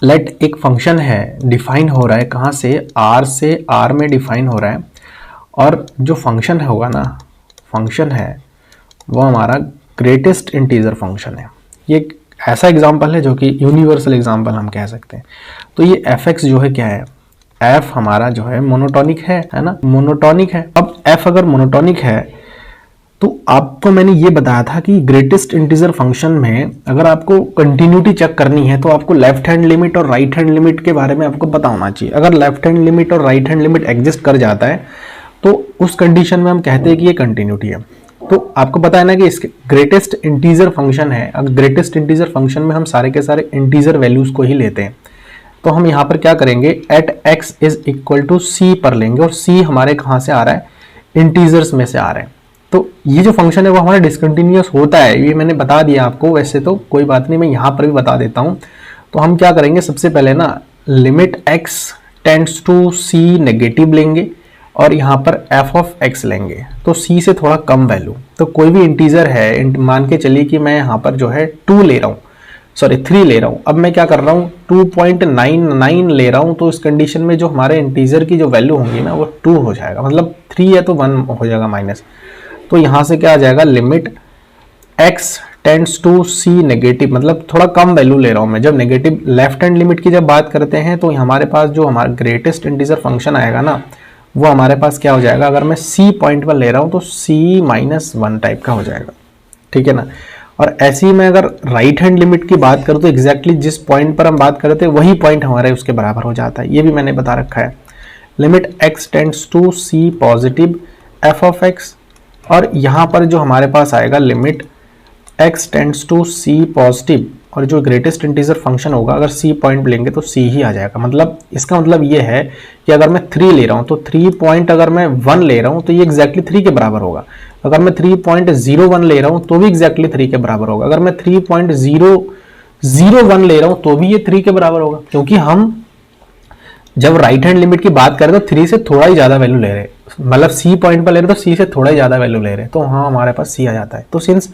S1: लेट एक फंक्शन है डिफाइन हो रहा है, कहाँ से R में डिफाइन हो रहा है, और जो फंक्शन होगा ना, फंक्शन है वो हमारा ग्रेटेस्ट इंटीजर फंक्शन है। ये एक ऐसा एग्जांपल है जो कि यूनिवर्सल एग्जांपल हम कह सकते हैं। तो ये fx जो है क्या है, f हमारा जो है मोनोटोनिक है ना, मोनोटोनिक है। अब f अगर मोनोटोनिक है तो आपको मैंने ये बताया था कि ग्रेटेस्ट इंटीजर फंक्शन में अगर आपको कंटिन्यूटी चेक करनी है तो आपको लेफ्ट हैंड लिमिट और राइट हैंड लिमिट के बारे में आपको पता होना चाहिए। अगर लेफ्ट हैंड लिमिट और राइट हैंड लिमिट एग्जिस्ट कर जाता है तो उस कंडीशन में हम कहते हैं कि ये कंटिन्यूटी है। तो आपको पता है ना कि इसके ग्रेटेस्ट इंटीजर फंक्शन है, अब ग्रेटेस्ट इंटीजर फंक्शन में हम सारे के सारे इंटीजर वैल्यूज को ही लेते हैं। तो हम यहाँ पर क्या करेंगे, at x is equal to c पर लेंगे, और c हमारे कहाँ से आ रहा है, इंटीजर्स में से आ रहे हैं। तो ये जो फंक्शन है वो हमारा डिसकंटिन्यूअस होता है, ये मैंने बता दिया आपको, वैसे तो कोई बात नहीं, मैं यहाँ पर भी बता देता हूँ। तो हम क्या करेंगे, सबसे पहले ना limit x tends to c negative लेंगे और यहाँ पर f ऑफ x लेंगे, तो c से थोड़ा कम वैल्यू। तो कोई भी इंटीजर है, मान के चलिए कि मैं यहाँ पर जो है 2 ले रहा हूँ, सॉरी 3 ले रहा हूँ। अब मैं क्या कर रहा हूँ, 2.99 ले रहा हूँ। तो इस कंडीशन में जो हमारे इंटीजर की जो वैल्यू होंगी ना वो 2 हो जाएगा, मतलब 3 है तो 1 हो जाएगा माइनस। तो यहाँ से क्या आ जाएगा, limit x tends to c negative, मतलब थोड़ा कम वैल्यू ले रहा हूँ मैं। जब नेगेटिव लेफ्ट हैंड लिमिट की जब बात करते हैं तो हमारे पास जो हमारा ग्रेटेस्ट इंटीजर फंक्शन आएगा ना, वो हमारे पास क्या हो जाएगा, अगर मैं c पॉइंट पर ले रहा हूँ तो c-1 टाइप का हो जाएगा, ठीक है ना। और ऐसे ही मैं अगर राइट हैंड लिमिट की बात करूँ तो एग्जैक्टली जिस पॉइंट पर हम बात कर रहे थे वही पॉइंट हमारे उसके बराबर हो जाता है, ये भी मैंने बता रखा है। Limit x tends to c positive f of x, और यहाँ पर जो हमारे पास आएगा limit x tends to c positive, और जो ग्रेटेस्ट इंटीजर फंक्शन होगा अगर c पॉइंट लेंगे तो c ही आ जाएगा। मतलब इसका मतलब ये है कि अगर मैं 3 ले रहा हूँ तो 3 पॉइंट अगर मैं 1 ले रहा हूँ तो ये एग्जैक्टली 3 के बराबर होगा। अगर मैं 3.01 ले रहा हूँ तो भी एग्जैक्टली 3 के बराबर होगा। अगर मैं 3.001 ले रहा हूँ तो भी ये 3 के बराबर होगा, क्योंकि हम जब राइट हैंड लिमिट की बात करें तो 3 से थोड़ा ही ज्यादा वैल्यू ले रहे हैं, मतलब c पॉइंट पर ले रहे हैं तो c से थोड़ा ही ज्यादा वैल्यू ले रहे हैं, तो हाँ हमारे पास c आ जाता है। तो सिंस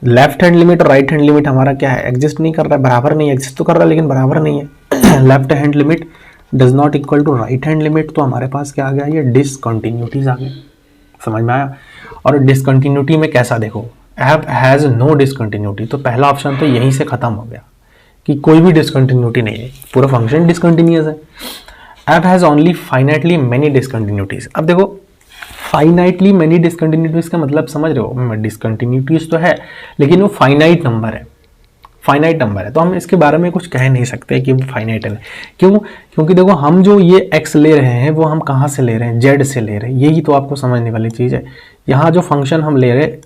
S1: लेफ्ट हैंड लिमिट और राइट हैंड लिमिट हमारा क्या है, एग्जिस्ट नहीं कर रहा है, बराबर नहीं है, एग्जिस्ट तो कर रहा है लेकिन बराबर नहीं है। Left hand limit does not equal to right hand limit, तो हमारे पास क्या आ गया, ये डिसकंटिन्यूटीज आ गई। समझ में आया? और डिसकंटिन्यूटी में कैसा, देखो एफ हैज नो डिसकंटिन्यूटी, तो पहला ऑप्शन तो यहीं से खत्म हो गया कि कोई भी डिसकंटिन्यूटी नहीं है, पूरा फंक्शन डिसकंटिन्यूअस है। F has only finitely many discontinuities. अब देखो फाइनाइटली मेनी डिसकंटिन्यूटीज का मतलब समझ रहे हो, डिसकंटिन्यूटीज तो है लेकिन वो फाइनाइट नंबर है, फाइनाइट नंबर है, तो हम इसके बारे में कुछ कह नहीं सकते कि वो फाइनाइट है। क्यों? क्योंकि देखो हम जो ये x ले रहे हैं वो हम कहाँ से ले रहे हैं, z से ले रहे हैं, यही तो आपको समझने वाली चीज़ है। यहाँ जो फंक्शन हम ले रहे हैं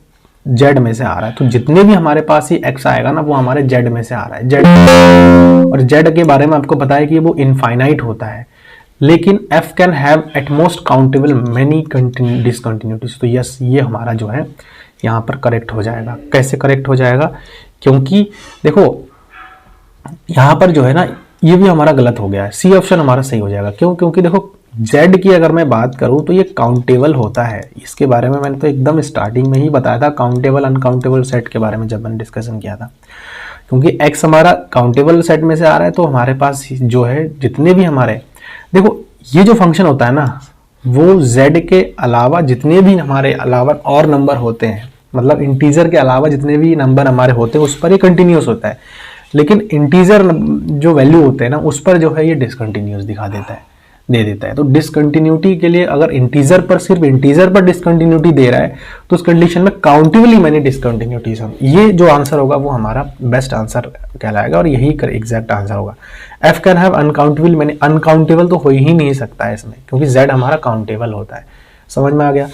S1: z में से आ रहा है, तो जितने भी हमारे पास ही x आएगा ना वो हमारे z में से आ रहा है, z। और z के बारे में आपको पता है कि वो इनफाइनाइट होता है, लेकिन f can have at most countable many discontinuities. तो यस, ये हमारा जो है यहाँ पर करेक्ट हो जाएगा। कैसे करेक्ट हो जाएगा? क्योंकि देखो यहाँ पर जो है ना ये भी हमारा गलत हो गया है, सी ऑप्शन हमारा सही हो जाएगा। क्यों? क्योंकि देखो z की अगर मैं बात करूँ तो ये काउंटेबल होता है, इसके बारे में मैंने तो एकदम स्टार्टिंग में ही बताया था, काउंटेबल अनकाउंटेबल सेट के बारे में जब मैंने डिस्कशन किया था। क्योंकि x हमारा काउंटेबल सेट में से आ रहा है, तो हमारे पास जो है जितने भी हमारे, देखो ये जो फंक्शन होता है ना वो z के अलावा जितने भी हमारे अलावा और नंबर होते हैं, मतलब इंटीजर के अलावा जितने भी नंबर हमारे होते हैं उस पर ये कंटिन्यूस होता है, लेकिन इंटीजर जो वैल्यू होते हैं ना उस पर जो है ये डिसकंटिन्यूस दिखा देता है, दे देता है। तो डिसकंटिन्यूटी के लिए अगर इंटीजर पर, सिर्फ इंटीजर पर डिसकंटिन्यूटी दे रहा है तो उस कंडीशन में काउंटेबली मैनी डिसकंटिन्यूटीज हम, ये जो आंसर होगा वो हमारा बेस्ट आंसर कहलाएगा और यही एग्जैक्ट आंसर होगा। F can have uncountable many, uncountable तो हो ही नहीं सकता है इसमें, क्योंकि जेड हमारा काउंटेबल होता है। समझ में आ गया?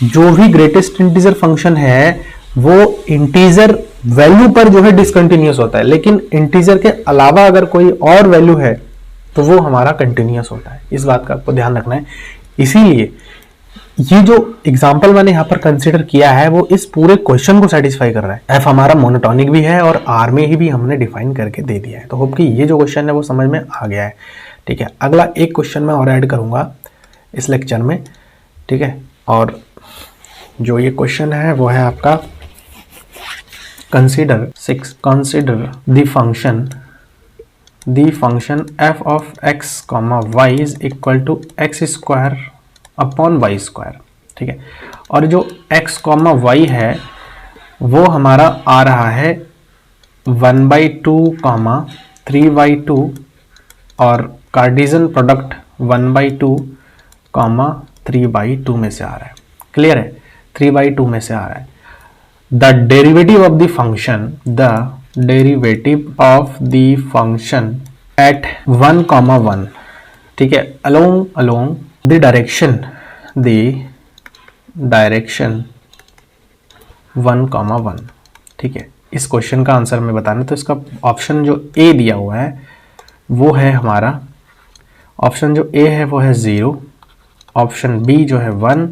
S1: जो भी ग्रेटेस्ट इंटीजर फंक्शन है वो इंटीजर वैल्यू पर जो है डिसकंटिन्यूस होता है, लेकिन इंटीजर के अलावा अगर कोई और वैल्यू है तो वो हमारा कंटिन्यूस होता है। इस बात का आपको ध्यान रखना है। इसीलिए ये जो एग्जांपल मैंने यहाँ पर कंसीडर किया है वो इस पूरे क्वेश्चन को सेटिस्फाई कर रहा है। एफ हमारा मोनोटोनिक भी है और आर में ही भी हमने डिफाइन करके दे दिया है। तो होप कि ये जो क्वेश्चन है वो समझ में आ गया है। ठीक है, अगला एक क्वेश्चन मैं और ऐड करूंगा इस लेक्चर में। ठीक है, और जो ये क्वेश्चन है वो है आपका consider the function f of x, y is equal to x square upon y square. ठीक है, और जो x, y है वो हमारा आ रहा है 1/2, 3/2 और कार्टेशियन प्रोडक्ट 1/2, 3/2 में से आ रहा है। क्लियर है? 3/2 में से आ रहा है। The derivative of the function at 1, ठीक है, अलोंग द डायरेक्शन 1, ठीक है। इस क्वेश्चन का आंसर मैं बताना, तो इसका ऑप्शन जो ए दिया हुआ है वो है हमारा, ऑप्शन जो ए है वो है 0, ऑप्शन बी जो है 1,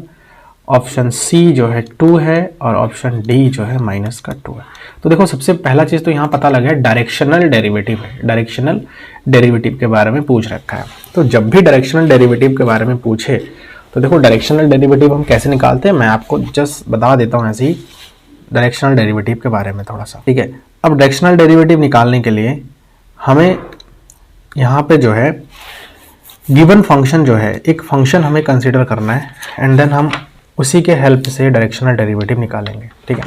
S1: ऑप्शन सी जो है 2 है और ऑप्शन डी जो है -2 है। तो देखो सबसे पहला चीज तो यहाँ पता लगा डायरेक्शनल डेरिवेटिव है, डायरेक्शनल डेरिवेटिव के बारे में पूछ रखा है। तो जब भी डायरेक्शनल डेरिवेटिव के बारे में पूछे तो देखो डायरेक्शनल डेरिवेटिव हम कैसे निकालते हैं, मैं आपको जस्ट बता देता हूँ ऐसे ही डायरेक्शनल डेरिवेटिव के बारे में थोड़ा सा। ठीक है, अब डायरेक्शनल डेरिवेटिव निकालने के लिए हमें यहाँ पे जो है गिवन फंक्शन जो है, एक फंक्शन हमें कंसिडर करना है एंड देन हम उसी के हेल्प से डायरेक्शनल डेरिवेटिव निकालेंगे। ठीक है,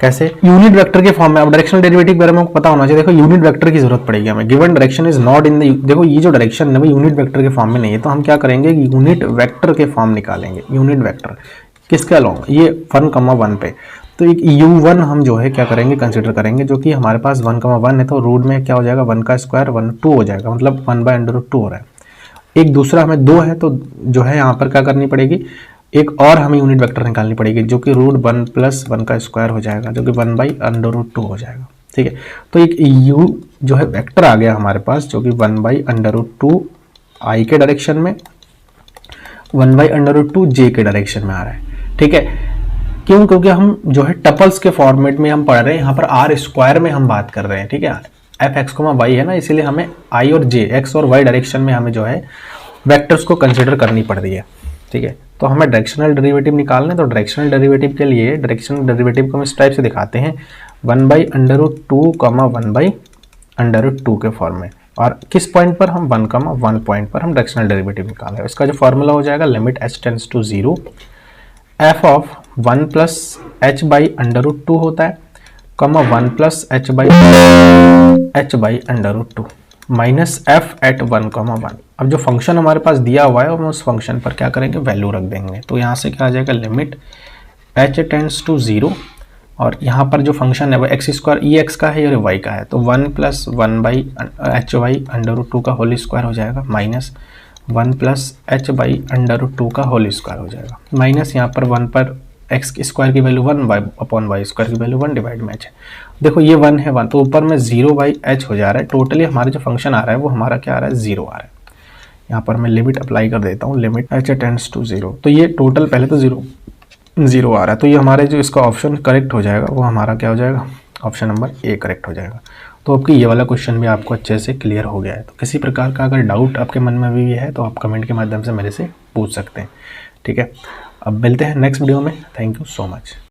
S1: कैसे? यूनिट वेक्टर के फॉर्म में। अब डायरेक्शनल डेरिवेटिव के बारे में आपको पता होना चाहिए। देखो यूनिट वेक्टर की जरूरत पड़ेगी हमें, given direction is not in the, देखो ये जो डायरेक्शन है वो यूनिट वेक्टर के फॉर्म में नहीं है, तो हम क्या करेंगे, यूनिट वेक्टर के फॉर्म निकालेंगे। यूनिट वेक्टर किसके अलोंग, ये 1, 1 पे, तो एक u1 हम जो है क्या करेंगे, कंसिडर करेंगे, जो कि हमारे पास 1, 1 है, तो रूट में क्या हो जाएगा 1 का स्क्वायर 1, 2 हो जाएगा, मतलब 1/√2 हो रहा है। एक दूसरा हमें 2 है, तो जो है यहाँ पर क्या करनी पड़ेगी, एक और हमें यूनिट वेक्टर निकालनी पड़ेगी जो कि √1 + 1 का स्क्वायर हो जाएगा, जो कि 1/√2 हो जाएगा। ठीक है, तो एक u जो है वेक्टर आ गया हमारे पास, जो कि 1/√2 i के डायरेक्शन में, 1/√2 j के डायरेक्शन में आ रहा है। ठीक है, क्यों? क्योंकि हम जो है टपल्स के फॉर्मेट में हम पढ़ रहे हैं, यहाँ पर आर स्क्वायर में हम बात कर रहे हैं। ठीक है, f(x, y) है ना, इसीलिए हमें i और j, x और y डायरेक्शन में हमें जो है वेक्टर्स को कंसिडर करनी पड़ रही है। ठीक है, तो हमें डायरेक्शनल डेरिवेटिव निकालना है। तो डायरेक्शनल डेरिवेटिव के लिए डायरेक्शनल डेरिवेटिव को हम इस टाइप से दिखाते हैं, 1/√2, 1/√2 के फॉर्म में, और किस पॉइंट पर? हम 1, 1 पॉइंट पर हम डायरेक्शनल डेरिवेटिव निकाल रहे हैं। इसका जो फॉर्मूला हो जाएगा limit h tends to 0, f of 1 + h/√2 होता है, 1 + h/√2 माइनस f एट 1, 1। अब जो फंक्शन हमारे पास दिया हुआ है हम उस फंक्शन पर क्या करेंगे? वैल्यू रख देंगे। तो यहाँ से क्या आ जाएगा? लिमिट h टेंड्स टू 0, और यहाँ पर जो फंक्शन है वो x² ex का है और y का है, तो 1 + 1/hy√2 का होल स्क्वायर हो जाएगा, माइनस 1 + h/√2 का होल स्क्वायर हो जाएगा, माइनस यहाँ पर 1 पर x² की वैल्यू 1/y² की वैल्यू 1 डिवाइड में h है। देखो ये 1 है 1, तो ऊपर में 0/h हो जा रहा है। टोटली हमारा जो फंक्शन आ रहा है वो हमारा क्या आ रहा है? 0 आ रहा है। यहाँ पर मैं लिमिट अप्लाई कर देता हूँ, लिमिट h टेंड्स टू 0, तो ये टोटल पहले तो 0 आ रहा है, तो ये हमारे जो इसका ऑप्शन करेक्ट हो जाएगा वो हमारा क्या हो जाएगा? ऑप्शन नंबर ए करेक्ट हो जाएगा। तो आपकी ये वाला क्वेश्चन भी आपको अच्छे से क्लियर हो गया है। तो किसी प्रकार का अगर डाउट आपके मन में भी है तो आप कमेंट के माध्यम से मेरे से पूछ सकते हैं। ठीक है, अब मिलते हैं नेक्स्ट वीडियो में। Thank you so much.